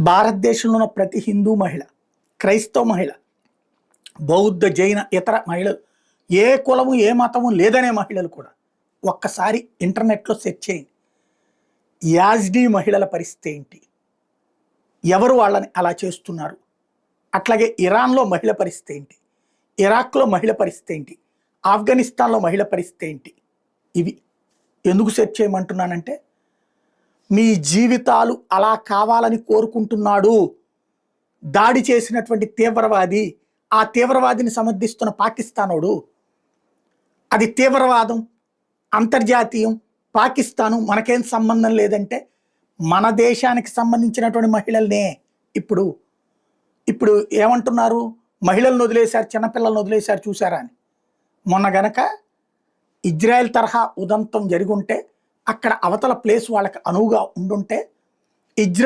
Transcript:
భారతదేశంలో ఉన్న ప్రతి హిందూ మహిళ, క్రైస్తవ మహిళ, బౌద్ధ, జైన, ఇతర మహిళలు, ఏ కులము ఏ మతము లేదనే మహిళలు కూడా ఒక్కసారి ఇంటర్నెట్లో సెర్చ్ చేయండి. యాజ్డీ మహిళల పరిస్థితి ఏంటి, ఎవరు వాళ్ళని అలా చేస్తున్నారు, అట్లాగే ఇరాన్లో మహిళ పరిస్థితి ఏంటి, ఇరాక్లో మహిళ పరిస్థితి ఏంటి, ఆఫ్ఘనిస్తాన్లో మహిళ పరిస్థితి ఏంటి, ఇవి ఎందుకు సెర్చ్ చేయమంటున్నానంటే మీ జీవితాలు అలా కావాలని కోరుకుంటున్నాడు దాడి చేసినటువంటి తీవ్రవాది. ఆ తీవ్రవాదిని సమర్థిస్తున్న పాకిస్తానోడు. అది తీవ్రవాదం, అంతర్జాతీయం, పాకిస్తాను మనకేం సంబంధం లేదంటే మన దేశానికి సంబంధించినటువంటి మహిళల్నే ఇప్పుడు ఇప్పుడు ఏమంటున్నారు, మహిళలను వదిలేశారు, చిన్నపిల్లలను వదిలేశారు చూసారా అని. మొన్న గనక ఇజ్రాయెల్ తరహా ఉదంతం జరిగి ఉంటే, అక్కడ అవతల ప్లేస్ వాళ్ళకి అనువుగా ఉండుంటే, ఇజ్రాయెల్